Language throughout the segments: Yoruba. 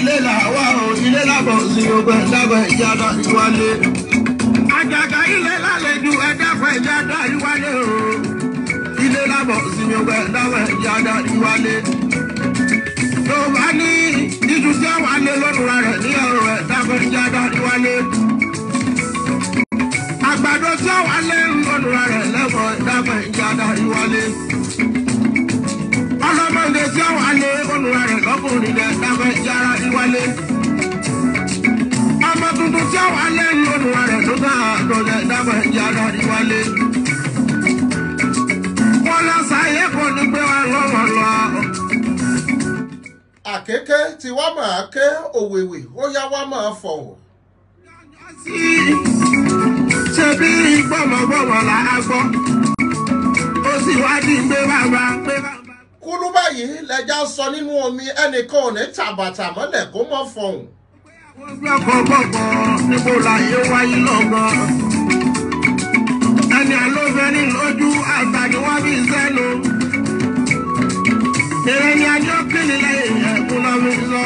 ilé làwa ò ilé làbọ̀ sí ọgbẹ́ lábẹ́ ìjàdá ìwálé. Àjàgà ilé lálejò ẹ̀dẹ́fẹ̀ ìjàdá ìwálé o. Ilé làbọ̀ sí ọgbẹ́ lábẹ́ ìjàdá ìwálé. Yorùbá ní ìjú tí ó wà lé lọ́dún rẹ̀ ní ọ̀rọ̀ ẹ̀dẹ́fẹ̀ ìjàdá ìwálé. Àgbàdo tí ó wà lé lọ́dún rẹ̀ lẹ́fọ̀ ẹ̀dẹ́fẹ̀ ìjàdá ìwálé. Ọlọ́mọdé tí ó wà lé lọ́dún rẹ̀ lọ́kùnrin ẹ̀dẹ́fẹ̀ ìjàdá ìwálé. Ọmọ tuntun tí ó wà lé lọ́dún rẹ̀ ló bá àdọ̀lẹ̀ ẹ̀dẹ́fẹ̀ ìjàdá ìwálé. Wọ́n lọ sáyé kò ní pé wà lọ́wọ́ lọ. Àkéké tí wá máa ké òwèwè ó yá wá máa fọ̀hùn. Ṣé bí gbọ́mọgbọ́mọ là á gbọ́? Ó sì wá di gbé bàbá gbé bàbá. Kúlú báyìí lẹja sọ nínú omi ẹnìkan ò ní tàbàtà mọ́lẹ̀ kó mọ́ fọ̀hùn. Gbọ́kọ̀ gbọ́kọ̀ níbo láyé wáyé lọ́gàn. Ẹni àlófẹ́ ní lójú àgbàdo wá bí sẹ́nu. Èrè ni ajọ́ kéde lẹ́yìn ẹ̀kún náà mi sọ.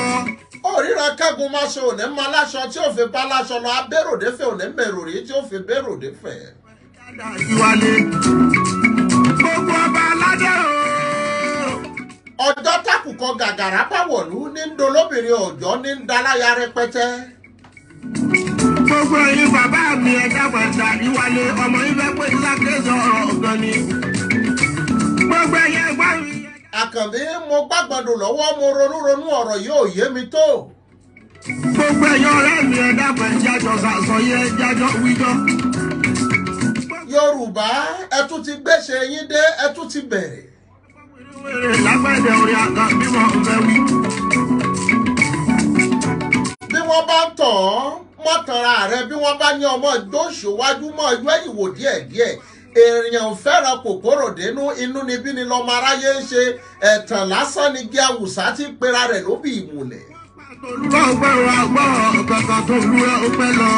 Òríran kẹ́gun máa ṣe òní máa láṣọ tí ò fi bá láṣọ lọ abéròdé fẹ́ òní mẹ́rò rí tí ò fi béròdé fẹ́. Ìwálé gbogbo ọba aládé o. Ọjọ́ tákùkọ gàgàrà báwọ̀lú ní ń dolóbìnrin ọ̀jọ́ ní ń daláya rẹpẹtẹ. Gbogbo ẹ̀yin bàbá mi ẹ̀dá pẹ̀sà ìwálé ọmọ ibẹ̀ pé sákèsọ ọ̀rọ̀ ọ̀gán ni. Gbogbo ẹ̀yin ẹgbẹ́ mi. Àkànbí mo gbàgbọ́dọ̀ lọ́wọ́ mo ronú ọ̀rọ̀ yóò yé mi tó. Gbogbo ẹ̀yin ọ̀rẹ́ mi ẹ̀dá pẹ̀sà jọ sàṣọyẹ jájọ́ wíjọ́. Yorùbá ẹ tún ti gbéṣe yín dé ẹ tún ti bẹ̀rẹ̀. Lágbẹ̀dẹ̀ orí àgbà bí wọ́n fẹ́ wí. Bí wọ́n bá ń tàn án mọ́tànra rẹ bí wọ́n bá ní ọmọ ìdóṣòwájú mọ́ ìlú ẹ̀yìn wò díẹ̀díẹ̀. Èèyàn fẹ́ràn kòkòrò dénú inú níbí ni lọ́mọ aráyé ń ṣe ẹ̀tàn lásán ni gí àwùsá tí pera rẹ̀ ló bí ìmùlẹ̀. Olúwa gbọ́ kankan tó lú ẹ ó pẹ́ lọ.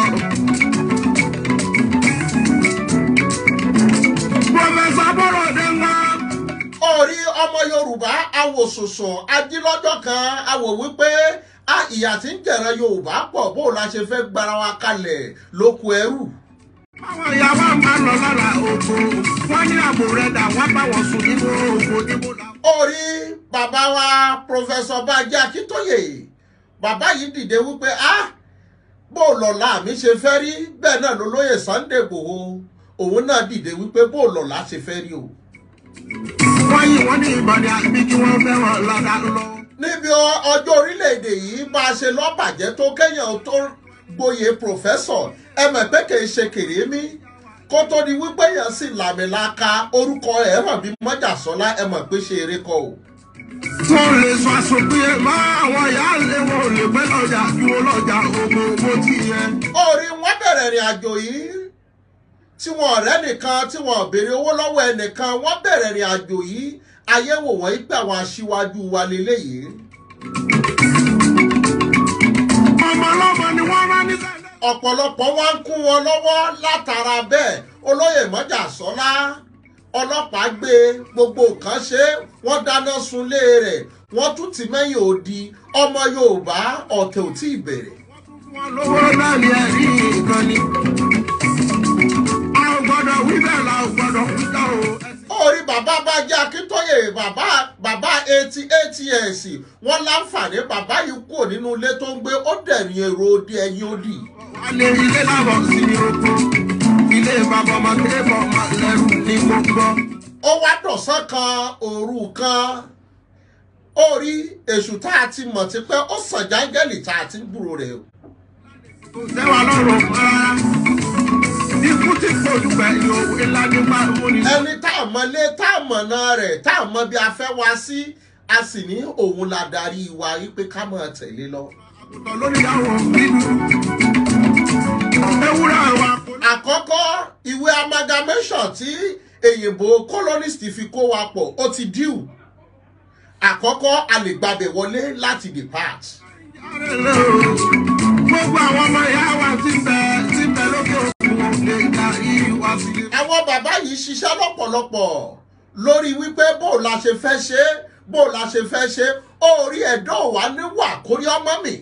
Pọfẹ́sà Bọ́lọ̀dé ńlá. Orí ọmọ Yorùbá awòsùsùn ajílọ́jọ́ kan awò wípé ìyà tí ń jẹ̀ràn Yorùbá pọ̀ bó la ṣe fẹ́ gbara wa kalẹ̀ lóko ẹrú. Àwọn ìyàwó máa ń lọ lára oko, wọ́n ní àbò rẹ̀ dà wọ́n bá wọn sùn nínú oko níbo la. Orí bàbá wa Prọfẹsọ Bánjí Akíntóyè, bàbá yìí dìde wípé bó lọ́la mi ṣe fẹ́ rí bẹ́ẹ̀ náà lólóyè Sunday Igboho òun náà dìde wípé bó lọ́la ṣe fẹ́ rí o. Wọ́n yìí wọ́n ní ìbàdàn àbí kí wọ́n fẹ́ wọn lọ́dà lọ. Níbi ọjọ́ orílẹ̀-èdè yìí bá a ṣe lọ́bàjẹ́ tó kéèyàn tó gboyè pòfẹ́sọ̀ ẹ mọ̀ pé kì í ṣe kèrémí kó tó di wípé èèyàn sì làmìlaka orúkọ ẹ̀ hàn bí Mọ́jàsọ́lá ẹ mọ̀ pé ṣe eré kọ o. Wọ́n lè sọ àsopin mọ́ àwọn ìyá àlè wọn ò lè pẹ́ lọ́jà dúró lọ́jà ògbó bó ti yẹ. Orí wọn bẹ̀rẹ̀ ìrìn àjò yìí tí wọn ọ̀rẹ́ nìkan tí wọn béèrè owó lọ́wọ́ ẹnìkan wọ́n bẹ̀rẹ̀ ìrìn àjò yìí ayé wò wọ́n pé àwọn aṣíwájú wa lélẹ́yìí. Ọmọ ọlọ́mọ ni wọ́n rán ní sẹ́lẹ̀. Ọ̀pọ̀lọpọ̀ wọn ń kún wọn lọ́wọ́ látara bẹ́ẹ̀ olóyè Mọ́jàsọ́lá ọlọ́pàá gbé gbogbo nǹkan ṣe wọ́n dáná sunlé rẹ̀ wọ́n tún ti mẹ́yìn òdi ọmọ Yorùbá ọ̀tẹ̀ ò tí ì bẹ̀rẹ̀. Wọ́n lówó náà ní ẹ̀rí nǹkan ni. A ò gbọ́dọ̀ wí bẹ́ẹ̀ la ò gbọ́dọ̀ wí tán o. Orí bàbá Bánjí Akíntóyè bàbá 88 years wọ́n láǹfààní bàbá yìí kúrò nínú ilé tó ń gbé ó dẹ̀rìn èrò odi ẹ̀yìn odi. Wọ́n lé ilé lábọ̀ sí ní oko. Ilé bàbá ọmọ kébọ̀ ọmọ lẹ́rù ní gbogbo. Ó wá dọ̀sán kan òru kan orí èṣù tá a ti mọ̀ ti pẹ́ ó sàn jáńgẹ́lì tá a ti ń gbúrò rẹ̀ o. Kò sẹ́wà lọ́rùn rárá. Ikú ti pọ̀jù pẹ̀lú ńlá nípa ìwúni. Ẹni tá a mọ lé tá a mọ̀ náà rẹ̀ tá a mọ bí a fẹ́ wá sí a sì ní òun la darí wa wípé ká máa tẹ̀lé lọ. Àgùntàn lórí àwọn nínú. Ewúrẹ́ wa. Àkọ́kọ́ ìwé amalgamation tí èyìnbó colonist fi kó wa pọ̀ ó ti díù. Àkọ́kọ́ a lè gbàbẹ̀ wọlé láti depart. Gbogbo àwọn ọmọ ìyá wa ti bẹ̀ lókè òkun lè gba ìwà sílé. Àwọn bàbá yìí ṣiṣẹ́ lọ́pọ̀lọpọ̀ lórí wípé bó la ṣe fẹ́ ṣe bó la ṣe fẹ́ ṣe orí ẹ̀dọ́ wa níwà kórí ọmọ mi.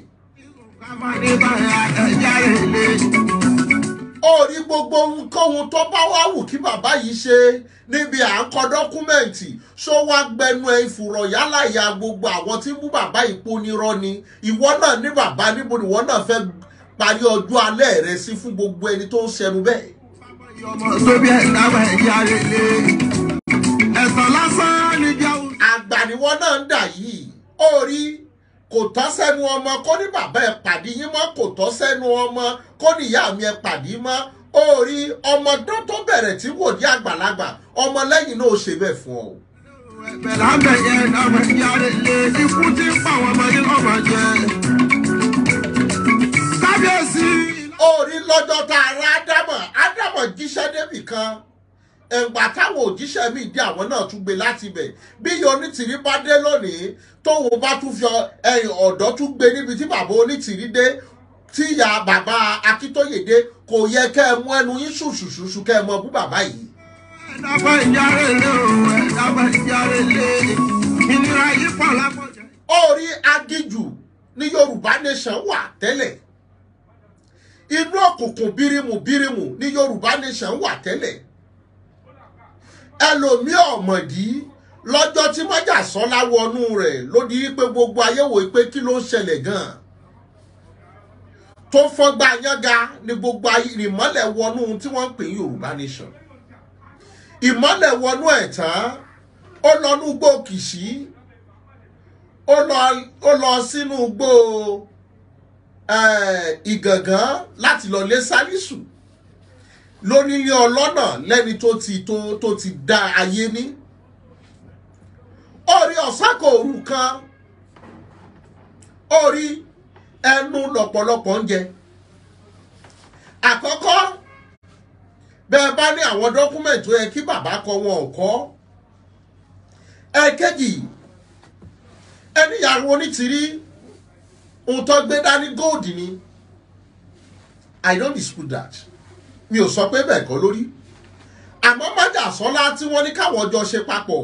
Orí gbogbo ohunkóhun tó bá wá wù kí bàbá yìí ṣe níbi à ń kọ dọ́kúmẹ̀ntì ṣó wá gbẹnu ẹ ìfùrọ̀ yálà ìyá gbogbo àwọn tí mú bàbá ìpò nírọ́ ni ìwọ náà ní bàbá níbo ni ìwọ náà fẹ́ parí ọjọ́ alẹ́ rẹ sí fún gbogbo ẹni tó ń ṣẹnu bẹ́ẹ̀. Àgbà níwọ náà ń dà yìí orí kò tọ́ sẹ́nu ọmọ kó ní bàbá ẹ̀ pàdé yín mọ́ kò tọ́ sẹ́nu ọmọ kó ní ìyá mi ẹ̀ pàdé mọ́ orí ọmọ tó bẹ̀rẹ̀ tí wò ní àgbàlagbà ọmọ lẹ́yìn náà ó ṣe bẹ́ẹ̀ fún ọ. Orí lọ́jọ́ tá a rá Ádámọ̀ jíṣẹ́ débì kan ẹ̀ǹgbà táwọn òjíṣẹ́ mi dé àwọn náà tún gbé láti bẹ̀ bí Onítìrí bá dé lónìí tóun bá tún fi ẹ̀yìn ọ̀dọ́ tún gbé níbi tí bàbá Onítìrí dé tí ìyá bàbá Akíntóyè dé kò yẹ kẹ́ ẹ mú ẹnu yín ṣùṣùṣùṣù kẹ́ ẹ mọ bú bàbá yìí. Orí agíjù ní Yorùbá nation wà tẹ́lẹ̀ inú òkùnkùn bírímù ní Yorùbá nation wà tẹ́lẹ̀ ẹlòmí ọ̀mọ̀dí lọ́jọ́ tí Májàsọ́lá wọnú rẹ̀ ló di pé gbogbo ayé wò pé kí ló ń ṣẹlẹ̀ gan-an tó fọ́gbà yánga ni gbogbo ìmọ́lẹ̀ wọnú tí wọ́n ń pè Yorùbá nation ìmọ́lẹ̀ wọnú ẹ̀ tán ó lọ nú gbó Kìṣí ó lọ sínú gbó Ìgàngán láti lọ lé Sálísù lónílé ọlọ́nà lẹ́ni tó ti dá ayé ní orí ọ̀sákò òru kan orí ẹnu lọ̀pọ̀lọpọ̀ ń jẹ àkọ́kọ́ bẹ́ẹ̀ bá ní àwọn dọ́kúmẹ̀ntì tó yẹ kí bàbá kọ wọn ò kọ́ ẹ̀kejì ẹni ìyàwó Onítìrí ohun tó gbé dání góòdì ni I don't dispute that mi ò sọ pé bẹ́ẹ̀ kọ́ lórí àmọ́ Májàsọ́lá tí wọ́n ní káwọn jọ ṣe papọ̀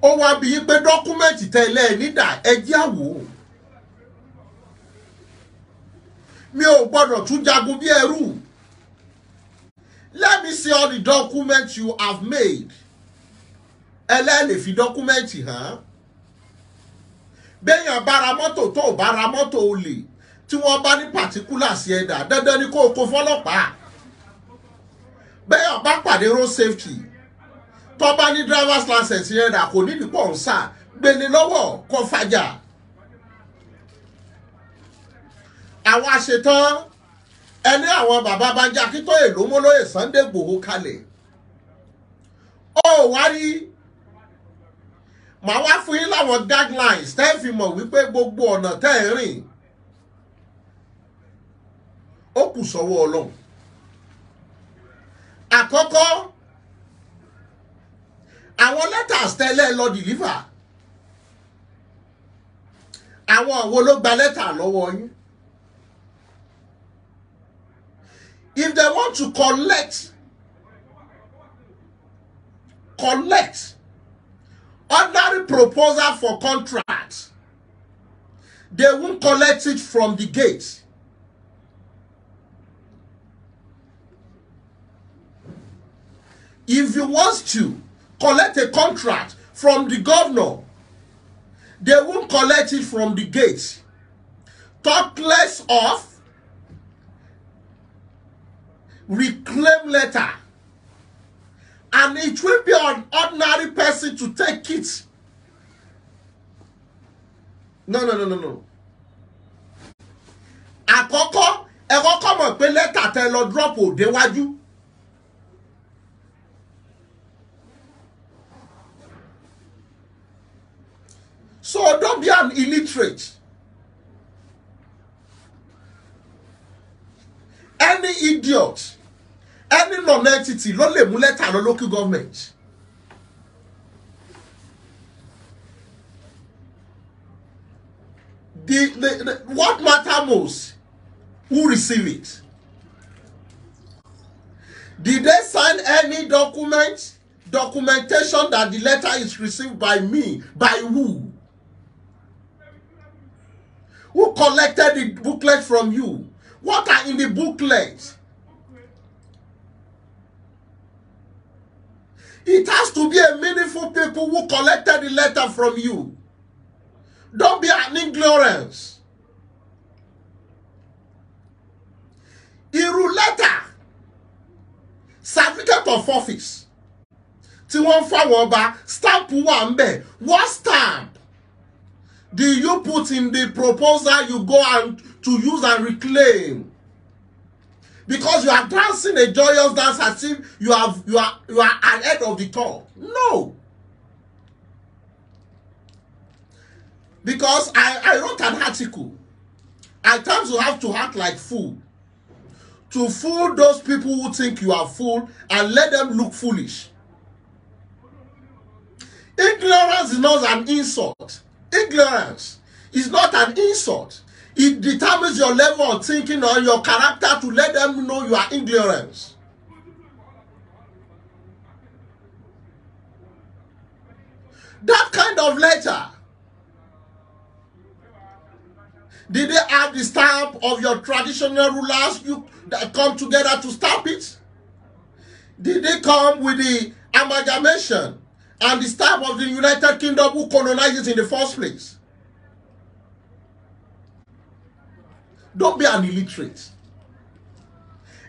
ó wá bí i pé dọ́kúmẹ̀ntì tẹ́lẹ̀ nídà ẹjẹ́ àwò mi ò gbọ́dọ̀ tún jagun bí ẹrú let me see all the documents you have made ẹlẹ́ẹ̀lẹ̀ fi dọ́kúmẹ̀ntì hàn béèyàn bá ra mọ́tò tó bá ra mọ́tò olè tí wọ́n bá ní particulars ẹ̀dà dandan ni kó o kó fọ́lọ́pàá béèyàn bá pàdé road safety tó bá ní driver's license ẹ̀dà kò ní nípò ń sà gbélé lọ́wọ́ kó fàjà àwọn àṣetán ẹni àwọn bàbá Bánjí Akíntóyè ló mú lóyè Sunday Igboho kalẹ̀ ó wá rí màá wá fún yín láwọn guidelines tẹ́ fi mọ̀ wípé gbogbo ọ̀nà tẹ́ ẹ̀ rìn ó kù sọ́wọ́ Ọlọ́run àkọ́kọ́ àwọn letters tẹ́lẹ̀ lọ deliver àwọn wo ló gba letter lọ́wọ́ yín if they want to collect ordinary proposal for contract they won't collect it from the gate. If you want to collect a contract from the governor, they won't collect it from the gate. Talk less of reclaim letter. And it will be an ordinary person to take it. No. Àkọ́kọ́, ẹ kọ́kọ́ mọ̀ pé lẹ́tà tẹ́ lọ drop ò déwájú. So don't be an illiterate. Any idiot, any non-entity ló lè mú lẹ́tà lọ local government. What matter most? Who receive it? Did they sign any documentation that the letter is received by me? By who? Who collected the booklet from you? What are in the booklet? It has to be a meaningful people who collected the letter from you. Don't be an ignorance. Irú letter, certificate of office. Tí wọ́n fáwọn ọba, stamp wà ńbẹ̀. What stamp do you put in the proposal you go and to use and reclaim? Because you are dancing a joyous dance as if you are ahead of the talk. No. Because I wrote an article. At times you have to act like fool. To fool those people who think you are fool and let them look foolish. Ignorance is not an insult. Ignorance is not an insult. It determines your level of thinking or your character to let them know you are ignorant. That kind of letter. Did they have the stamp of your traditional rulers that come together to stamp it? Did they come with the amalgamation and the stamp of the United Kingdom who colonized it in the first place? Don't be an illiterate.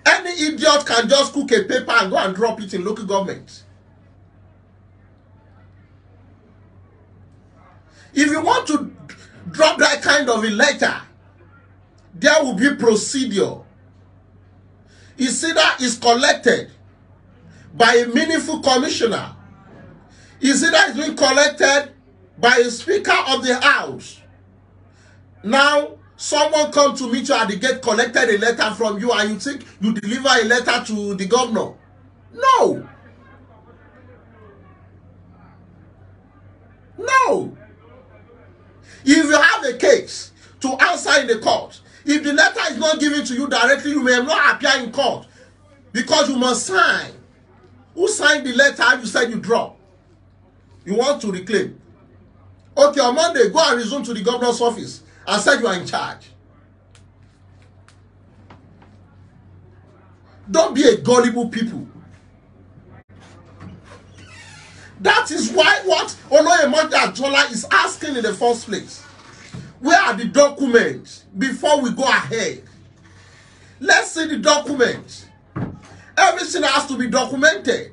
Any idiot can just cook a paper and go and drop it in local government. If you want to drop that kind of a letter, there will be procedure. It's either is collected by a meaningful commissioner. It's either it's being collected by a speaker of the house. Now, someone come to meet you at the gate, collected a letter from you, and you think you deliver a letter to the governor. No. No. If you have a case to answer in the court, if the letter is not given to you directly, you may not appear in court because you must sign. Who signed the letter you said you drop? You want to reclaim. Okay, on Monday, go and resume to the governor's office and said you are in charge. Don't be a gullible people. That is why what Oloyemode Ajola is asking in the first place. Where are the documents before we go ahead? Let's see the documents. Everything has to be documented.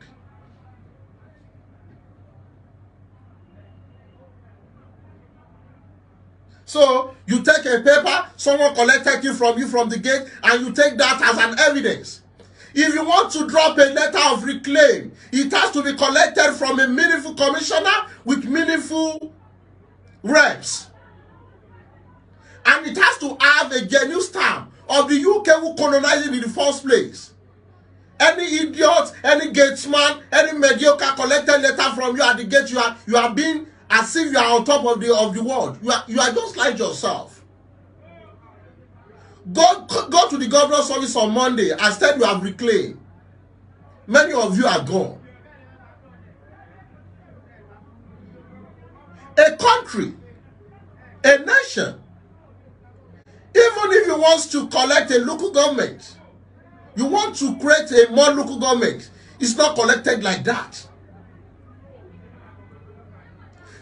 So you take a paper, someone collected it from you from the gate, and you take that as an evidence. If you want to drop a letter of reclaim, it has to be collected from a meaningful commissioner with meaningful reps. And it has to have a genuine stamp of the UK who colonized it in the first place. Any idiot, any gatesman, any mediocre collected letter from you at the gate, you are being as if you are on top of the world. You are just like yourself. Go to the governor's office on Monday and said you have reclaimed. Many of you are gone. A country, a nation, even if you want to collect a local government, you want to create a more local government, it's not collected like that.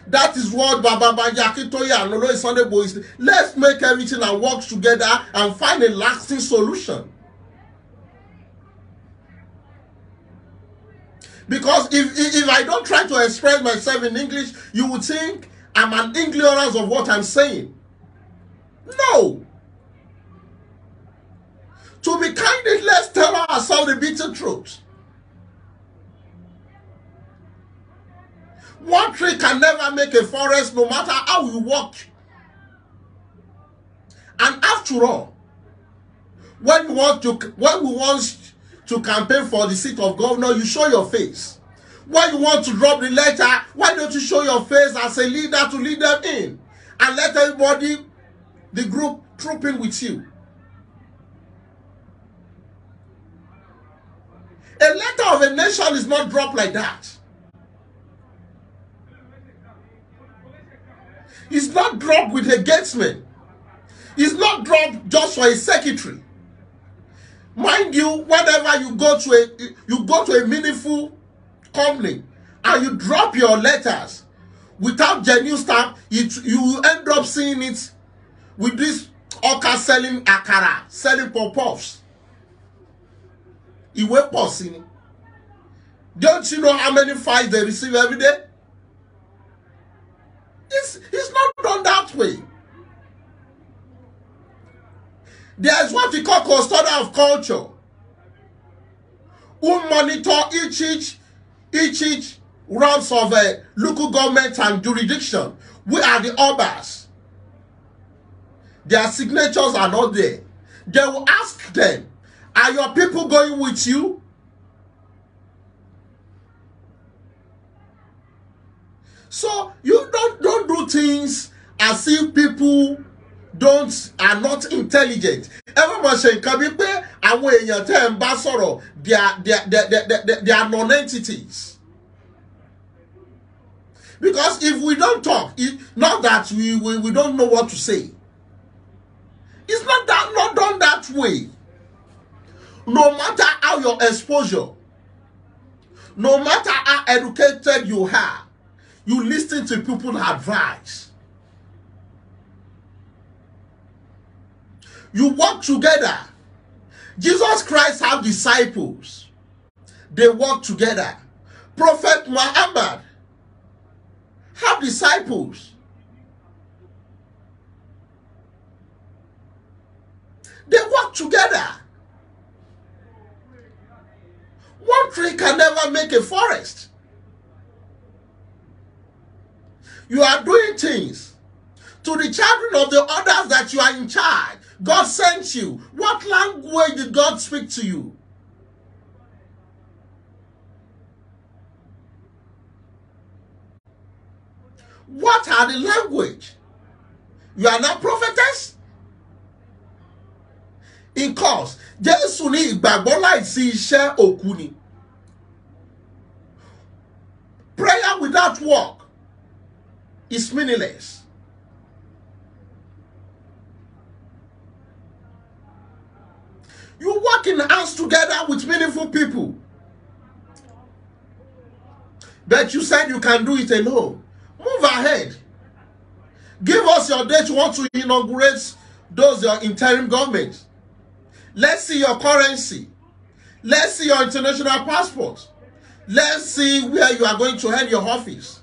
That is what Baba Agitators and Oloye Sunday Boys. Let's make everything and work together and find a lasting solution. Because if I don't try to express myself in English, you would think I'm an ignorance of what I'm saying. No. To be candid, let's tell ourselves the bitter truth. One tree can never make a forest no matter how we walk. And after all, when we want to campaign for the seat of governor, you show your face. When you want to drop the letter, why don't you show your face as a leader to lead them in? And let everybody, the group, troop in with you. A letter of a nation is not dropped like that. It's not dropped with a gatesman. It's not dropped just for a secretary. Mind you, whenever you go to a meaningful company and you drop your letters without genuine stamp, you end up seeing it with this Oka selling akara, selling pop-offs. Iwe posini. Don't you know how many files they receive every day? It's not done that way. There's what we call custodian of culture, who monitor each rounds of local government and jurisdiction. We are the obas. Their signatures are not there. They will ask them, are your people going with you? So you don't do things as if people are not intelligent. Everyone say can be pay away your time basoro. They are non-entities. Because if we don't talk, not that we don't know what to say. It's not done that way. No matter how your exposure, no matter how educated you are, you listen to people's advice. You work together. Jesus Christ have disciples. They work together. Prophet Muhammad have disciples. They work together. One tree can never make a forest. You are doing things to the children of the others that you are in charge. God sent you. What language did God speak to you? What are the language? You are not prophetess? In course, Jésù ní ìgbàgbọ́ láìsí iṣẹ́ òkú ni. Prayer without work is meaningless. You work in hands together with meaningful people. But you said you can do it alone. Move ahead. Give us your date you want to inaugurate your interim government. Let's see your currency. Let's see your international passport. Let's see where you are going to head your office.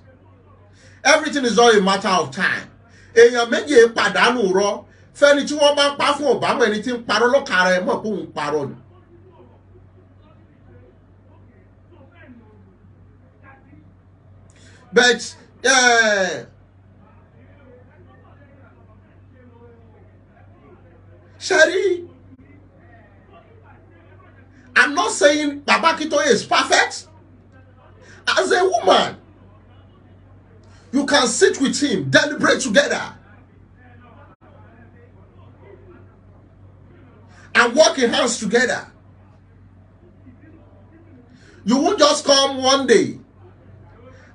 Everything is all a matter of time. Èèyàn méje pàdánù rọ. Fẹ́ni tí wọ́n bá pa fún Obama ẹni tí ń parọ́ lọ́kàrà ẹ̀ mọ̀ pé òun parọ́ ni. But Shari, I'm not saying Baba Akintoye is perfect. As a woman, you can sit with him, deliberate together, and work in hands together. You won't just come one day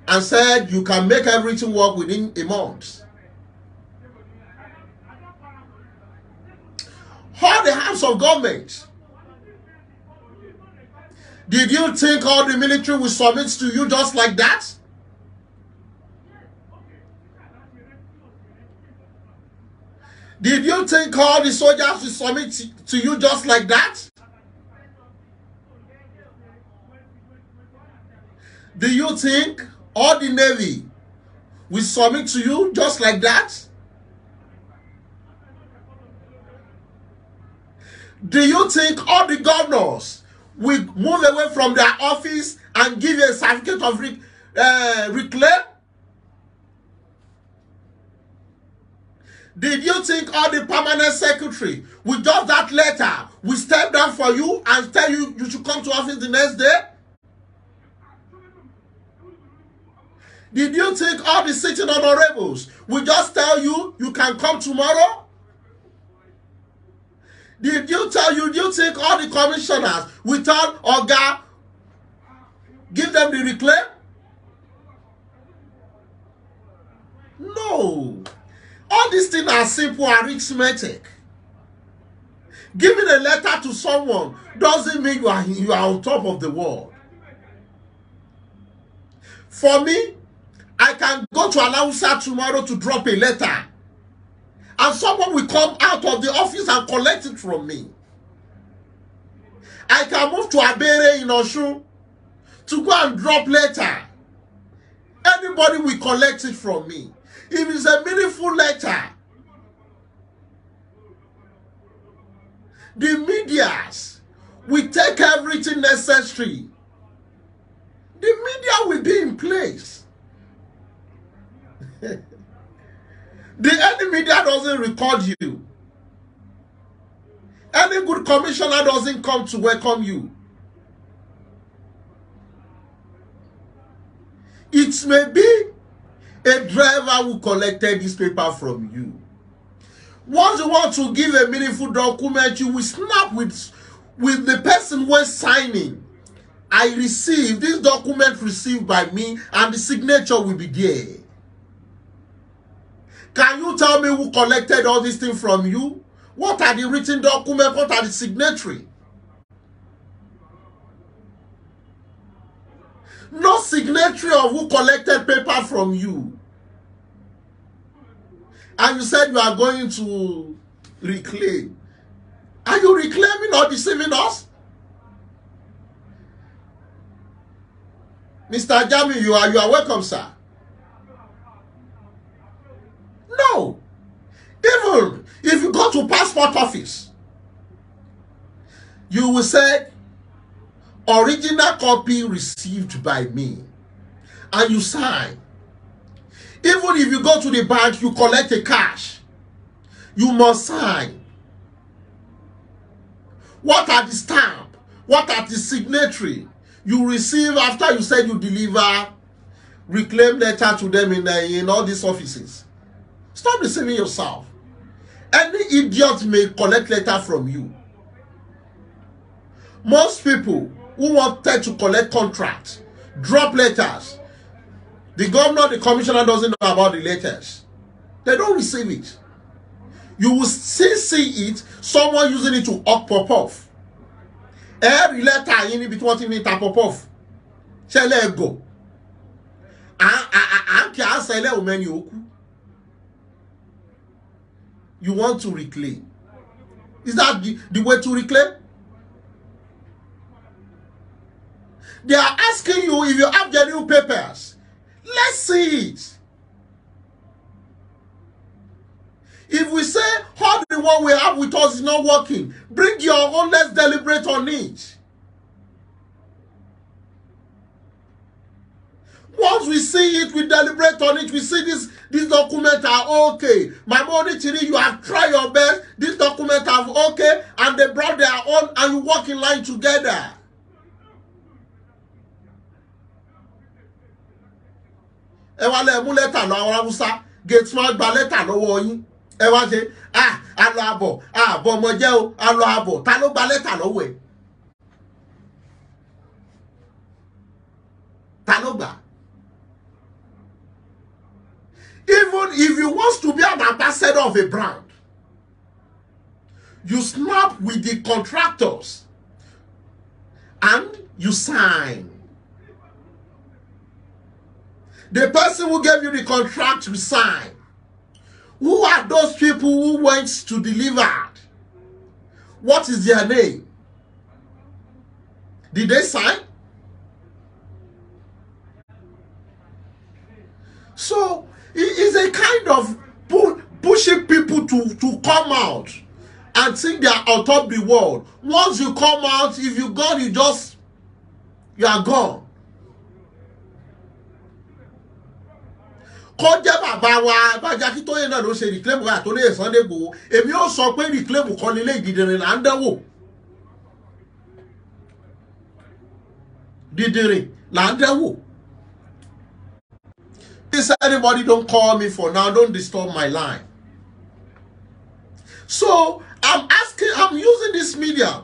and said you can make everything work within a month. All the hands of government. Did you think all the military will submit to you just like that? Did you think all the soldiers will submit to you just like that? Do you think all the Navy will submit to you just like that? Do you think all the governors will move away from their office and give you a certificate of reclaim? Did you think all the permanent secretary with just that letter will step down for you and tell you you should come to office the next day? Did you think all the sitting honorables will just tell you you can come tomorrow? Did you think all the commissioners will tell Oga, give them the reclaim? No. All these things are simple arithmetic. Giving a letter to someone doesn't mean you are on top of the world. For me, I can go to Alausa tomorrow to drop a letter, and someone will come out of the office and collect it from me. I can move to Abere in Osun to go and drop letter. Anybody will collect it from me. If it's a meaningful letter, the medias will take everything necessary. The media will be in place. The any media doesn't record you. Any good commissioner doesn't come to welcome you. It may be a driver who collected this paper from you. Once you want to give a meaningful document, you will snap with the person who is signing. I received this document received by me, and the signature will be there. Can you tell me who collected all these things from you? What are the written documents? What are the signatory? No signatory of who collected paper from you. And you said you are going to reclaim. Are you reclaiming or deceiving us? Mr. Jami, you are welcome, sir. No. Even if you go to passport office, you will say, original copy received by me. And you sign. Even if you go to the bank, you collect a cash. You must sign. What are the stamp? What are the signatory? You receive after you said you deliver reclaim letter to them in all these offices. Stop deceiving yourself. Any idiot may collect letter from you. Most people who wanted to collect contracts drop letters. The governor, the commissioner doesn't know about the letters. They don't receive it. You will still see it, someone using it to up pop off. Every letter in between it pop off. Shall let go. You want to reclaim. Is that the way to reclaim? They are asking you if you have genuine papers. Let's see it. If we say how the one we have with us is not working, bring your own, let's deliberate on it. Once we see it, we deliberate on it, we see these documents are okay. My money, Chiri, you have tried your best, these documents are okay, and they brought their own, and you work in line together. Ewa le mu letter lo awon Hausa, gate man gba letter lọ́wọ́ yín. Ẹ wá ṣe alo abo, abo mo je o, alo abo, ta ló gba letter lọ́wọ́ ẹ? Ta ló gba? Even if you want to be an ambassador of a brand, you snap with the contractors and you sign. The person who gave you the contract will sign. Who are those people who went to deliver? What is their name? Did they sign? So it is a kind of pushing people to come out and think they are on top of the world. Once you come out, if you gone, you are gone. Kọjá bàbá wa bàjá kí tóyè náà ló ṣe reclaim wa tó lè Sunday Igboho. Èmi ó sọ pé reclaim kan nílé ìdìdìrín là ń dánwò. Dìdìrín là ń dánwò. Please, anybody don't call me for now. Don't disturb my line. So I'm using this media.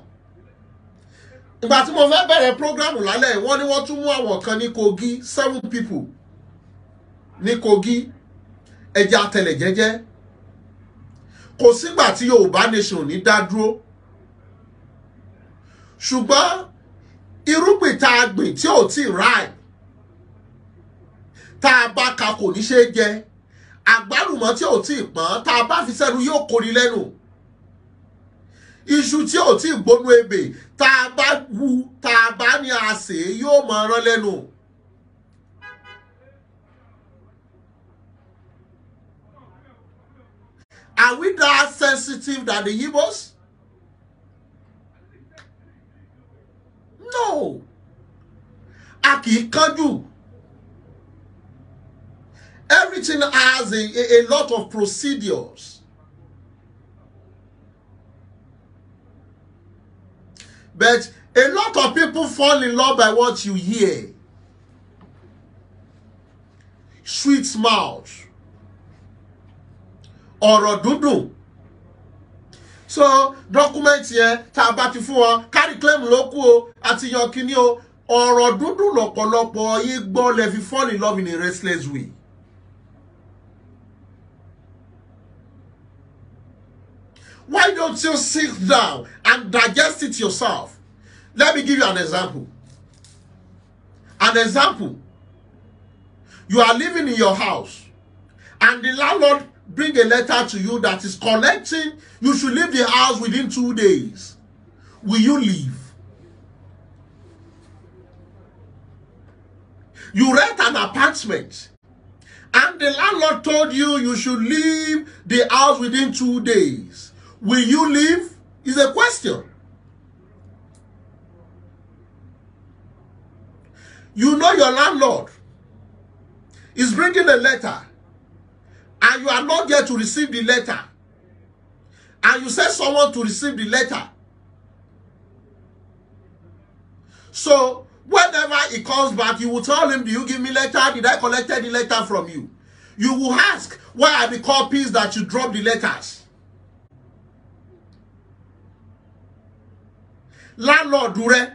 Ìgbà tí mo fẹ́ bẹ̀rẹ̀ program lálẹ́ wọ́n ní wọ́n tún mú àwọn kan ní Kogi 7 people. Ní Kogi ẹja tẹ̀lẹ̀ jẹ́jẹ́ kò sígbà tí Yorùbá nation ní dá dúró ṣùgbọ́n irúgbìn tá a gbìn tí ò tí ráì tá a bá ka kò ní ṣe jẹ àgbálùmọ̀ tí ò tí pọ́n tá a bá fi sẹ́nu yóò kóni lẹ́nu iṣu tí ò tí gbónú ebè tá a bá wu tá a bá ní àsè yóò máa rán lẹ́nu. Are we that sensitive than the Igbos? No. A kì í kánjú. Everything has a lot of procedures. But a lot of people fall in love by what you hear. Sweet mouth. Ọ̀rọ̀ dúdùn. So document yẹn tá a bá ti fún wọn carry claim ló kù o àti yan kíní o ọ̀rọ̀ dúdùn lọ́pọ̀lọpọ̀ yìí gbọ́ lẹ fi fall in love in a restless way. Why don't you sit down and digest it yourself? Let me give you an example. An example. You are living in your house and the landlord bring a letter to you that is collecting, you should leave the house within 2 days. Will you leave? You rent an apartment and the landlord told you you should leave the house within 2 days. Will you leave? Is a question. You know your landlord is bringing a letter and you are not there to receive the letter, and you send someone to receive the letter. So whenever he comes back, you will tell him, do you give me letter? Did I collect the letter from you? You will ask, where are the copies that you dropped the letters? Landlord dure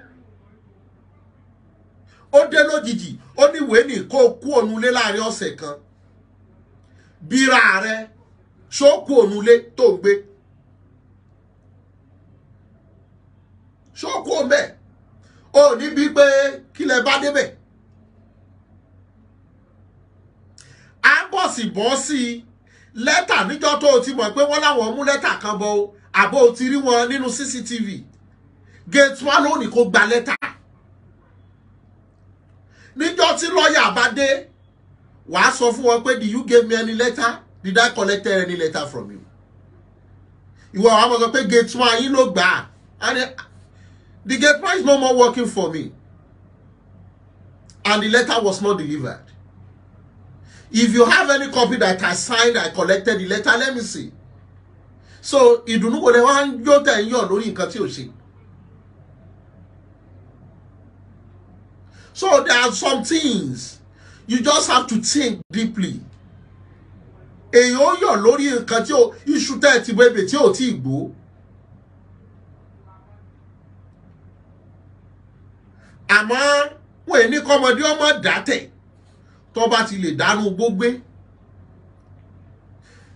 ó dé lójijì ó ní ìwé ní kó kú ònulé láàrin ọ̀sẹ̀ kan. Bíra rẹ̀ ṣó kú ònulé tó ń gbé. Ṣó kú òǹbẹ̀. Ó ní bí pé kí lẹ bá débẹ̀. À ń bọ̀ sí bọ́ sí lẹ́tà níjọ́ tó o ti mọ̀ pé wọ́n láwọn mú lẹ́tà kan bọ̀ o àbó o ti rí wọn nínú CCTV. Gate one ló ní kó gba lẹ́tà. Níjọ́ tí lọ́yà bá dé wàá sọ fún wọn pé, did you give me any letter? Did I collect any letter from you? Ìwọ àwọn ọmọ sọ pé gate one yín ló gbà á. And the gate man is no more working for me. And the letter was not delivered. If you have any copy that I signed, I collected the letter, let me see. So, ìdùnnú kò lè wá ń jó tẹ̀ ń yọ̀ lórí nǹkan tí ò ṣe. So, there are some things you just have to think deeply. Èyí ó yọ̀ lórí nǹkan tí ó iṣu tẹ́ ti bèbè tí ò tí gbó. Àmọ́ wọ́n ní kọ́mọdé ọmọ dátẹ̀ tó bá ti lè dánú gbógbé.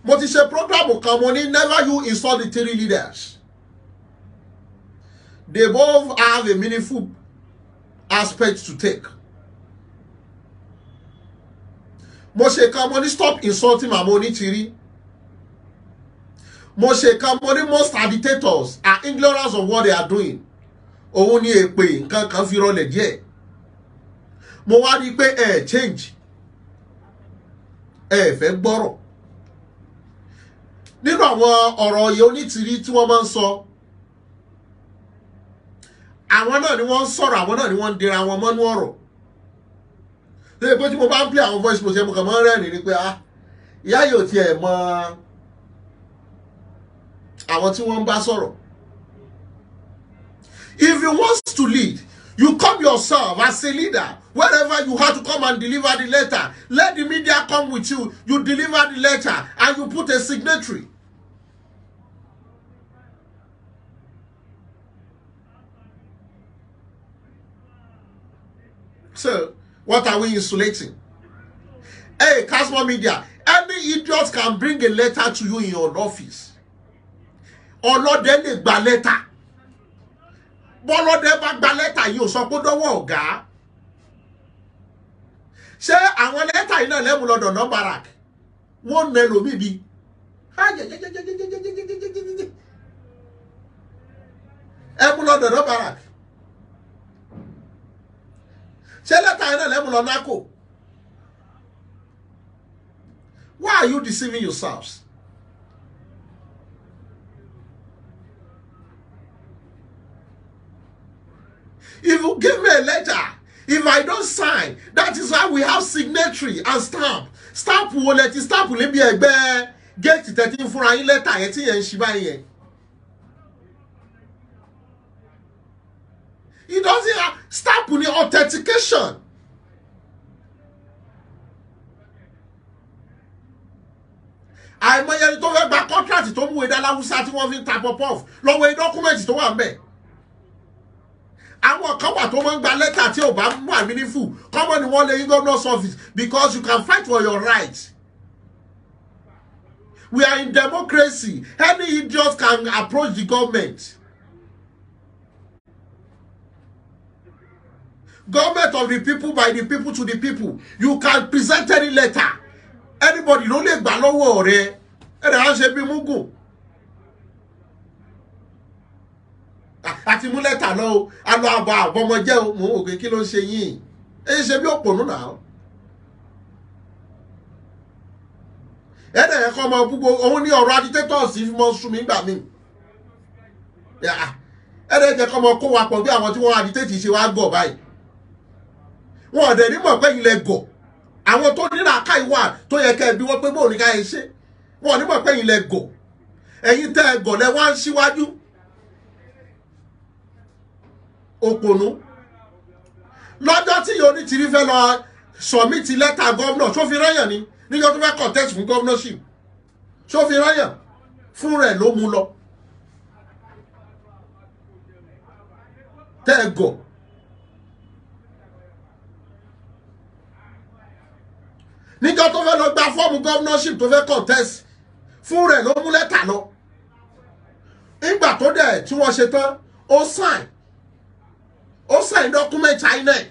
Mo ti ṣe program kan mo ní never you insult the three leaders. They both have a meaningful aspect to take. Mo ṣe kan mo ní stop insulting Mama Onitiri. Mo ṣe kan mo ní most agitators are ignorant of what they are doing. Òun ni èpè nǹkan kan fi rọlẹ̀ díẹ̀. Mo wá rí pé change. Fẹ́ gbọ́rọ̀. Nínú àwọn ọ̀rọ̀ yìí Onítìrí tí wọ́n máa ń sọ. Àwọn náà ni wọ́n ń sọ̀rọ̀, àwọn náà ni wọ́n ń dira wọn mọ́nú ọ̀rọ̀. Ṣé pé tí mo bá ń play àwọn voice note mo kàn máa ń rẹ́rìn ni pé ìyá yóò tiẹ̀ mọ àwọn tí wọ́n ń bá sọ̀rọ̀. If you want to lead, you come yourself as a leader. Wherever you have to come and deliver the letter, let the media come with you. You deliver the letter and you put a signatory. So, what are we insulating? Hey, Casmo Media, any idiot can bring a letter to you in your office. ọlọ́dẹ lè gba lẹ́tà bọ́lọ́dẹ bá gba lẹ́tà yìí ò sọ pé dọ́wọ́ ọ̀gá ṣé àwọn lẹ́tà yìí náà lẹ́mú lọ́dọ̀ náà barak wọ́n nà ẹlòmíì bí ẹmú lọ́dọ̀ náà barak ṣé lẹ́tà yìí náà lẹ́mú lọ nákò. Why are you deceiving yourselves? If you give me a letter, if I don't sign, that is why we have signatory and stamp. Stamp wo let stamp le bi egbe gate 13 fúnra yín letter yẹn tí yẹn ṣí báyẹn. It doesn't have stamp ní authentication. àìmọye ẹni tó fẹ́ gba contract tó mú ẹ̀dá láwùsá tí wọ́n fi ń ta pop-off lọ́wọ́ dọ́kúmẹ̀ntì tó wà ń bẹ̀. àwọn kan wà tó máa ń gba lẹ́tà tí ò bá mú meaningful common ni wọ́n lè yí governor's office because you can fight for your rights. We are in democracy. Any idiot can approach the government. Government of the people, by the people, to the people. You can present any letter. Anybody ló lè gbà lọ́wọ́ rẹ̀ ẹ̀rẹ̀ á ṣe bí mugun àti mú lẹ́tà lọ o alọ́ àbọ̀ àbọ̀mọjẹ́ o mò ń wò pé kí ló ń ṣe yín èyí ṣe bí òpònú náà ẹ̀rẹ̀ ẹ̀kọ́ ọmọ gbogbo òun ní ọ̀rọ̀ agitators fi mọ́ sún mi gbà mí ẹ̀rẹ̀ ẹ̀kọ́ ọmọ kó wa pọ̀ bí àwọn tí wọ́n agitate ṣe wá gọ̀ báyìí wọn ọ̀dẹ̀ ní mọ̀ pé ilẹ̀ gọ̀ àwọn tó ní làákà ìwà tó yẹ kẹ́ bí wọ́n pé bóun ní ká ẹ ṣe wọn ní mọ̀ pé ẹ̀yin lẹ gọ̀ ẹ̀yin tẹ́ ẹ gọ̀ lẹ wá ń síwájú òpònú lọ́jọ́ tí yóò ní tìrí fẹ́ lọ sọ̀mìtì lẹ́tà gọ́vnọ̀ tó fi ráyàn ni níjọ́ tó fẹ́ contest fún gọ́vnọ̀ship tó fi ráyàn fún rẹ̀ ló mú lọ tẹ́ ẹ gọ̀. níjọ́ tó fẹ́ lọ gba fọ́ọ̀mù governorship tó fẹ́ contest fún rẹ̀ ló mú lẹ́tà lọ nígbà tó dẹ̀ tí wọ́n ṣe tán ó sign document INEC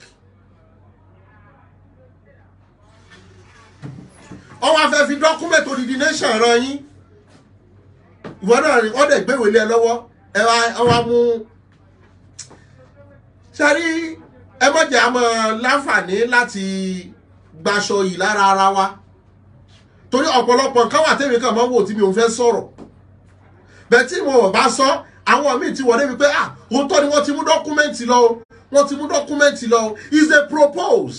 ó wá fẹ́ fi document odidi nation ràn yín ìwọ náà rìn ó dẹ̀ gbéwèé lé ẹ lọ́wọ́ ẹ wá mú ṣe rí ẹ mọ̀jẹ̀ àmọ́ láǹfààní láti gbaṣọ yìí lára ara wa torí ọ̀pọ̀lọpọ̀ nǹkan wà tẹ́mi kan máa ń wò tí mi ò fẹ́ sọ̀rọ̀ bẹ́ẹ̀ tí mo bá sọ àwọn míì ti wọlé wípé òótọ́ ni wọ́n ti mú dọ́kúmẹ́ǹtì lọ wọ́n ti mú dọ́kúmẹ́ǹtì lọ is a propose.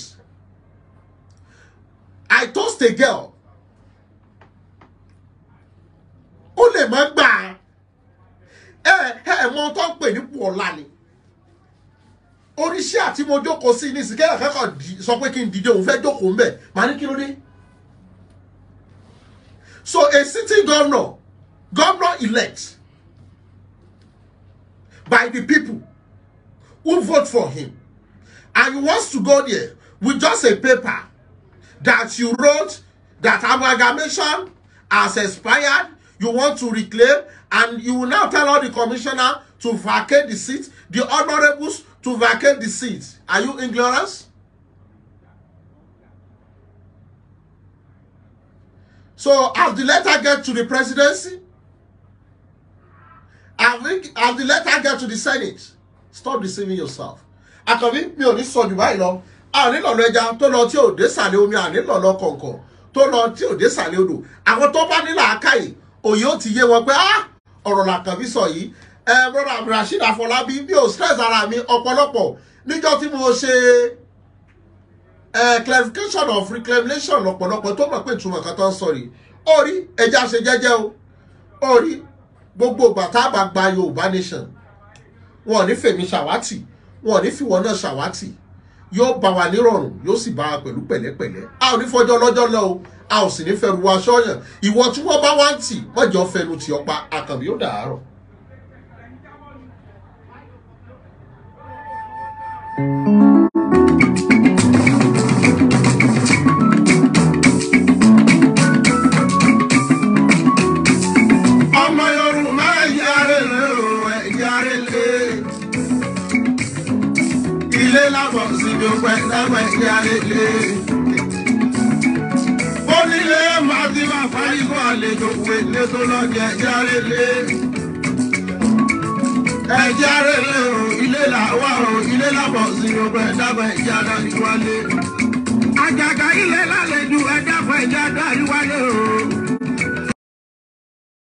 I toast a girl ó lè má gbà ẹ mọ tó ń pè ní pọ̀ọ́lá ni oríṣi àti mo jókòó sí ní ìsìnkẹ́ àkẹ́kọ̀ọ́ sọ pé kí n dìde òun fẹ́ jókòó ńbẹ̀ màá ní kí ló dé. So a sitting governor elect by the people who vote for him and he wants to go there with just a paper that you wrote that amalgamation has expired, you want to reclaim, and you will now tell all the commissioner to vacate the seat, the honorables to vacate the seat. Are you ignorant? So as the letter get to the presidency, as the letter get to the Senate, stop deceiving yourself. Àkànbí mi ò ní sọ jù báyìí lọ. A ní lọ́lọ́ ẹja tó lọ tí ò dé sàlẹ̀ omi, a ní lọ́lọ́ kọ̀ọ̀kan tó lọ tí ò dé sàlẹ̀ odò. Àwọn tó bá ní làákàyè, òye ó ti yé wọn pé ọ̀rọ̀ làkànbí sọ yìí. Brother Rasheed Afọlábí bí ò stress ara mi ọ̀pọ̀lọpọ̀ níjọ́ tí mo ṣe clarification of reclamation lọ́pọ̀lọpọ̀ tó mọ̀ pé ìtumọ̀ kan tó ń sọ rí. Orí ẹja ṣe jẹ́jẹ́ o. Orí gbogbo bàtà bá gba Yorùbá nation. Wọn ò ní fèmí ṣàwátì, wọn ò ní fìwọ náà ṣàwátì. Yóò bá wa nírọ̀rùn, yóò sì bá wa pẹ̀lú pẹ̀lẹ́pẹ̀lẹ́. A ò ní fọjọ́ lọ́jọ́ lọ o, a ò sì ní fẹ́ru wa ṣọ́yàn. Ìwọ tí wọ́n bá wá ń tì, mọ́jọ́ fẹnu tì ọpa, Àkànbí ó dàárọ̀. Ọmọ Yorùbá yára ilé lábọ̀ sí gbogbo ẹ̀dáwọ̀ ẹ̀jẹ̀ àrèlé. Onílé máa ti máa parí fún àlejò òwe ilé tó lọ́jọ́ ẹ̀jẹ̀ àrèlé. Ẹ̀jẹ̀ àrèlé o, ilé làwà o, ilé lábọ̀ sí gbogbo ẹ̀dáwọ̀ ẹ̀jẹ̀ àdáyíwálé. Àjàgà ilé lálejò ẹ̀dáwọ̀ ẹ̀jẹ̀ àdáyíwálé o.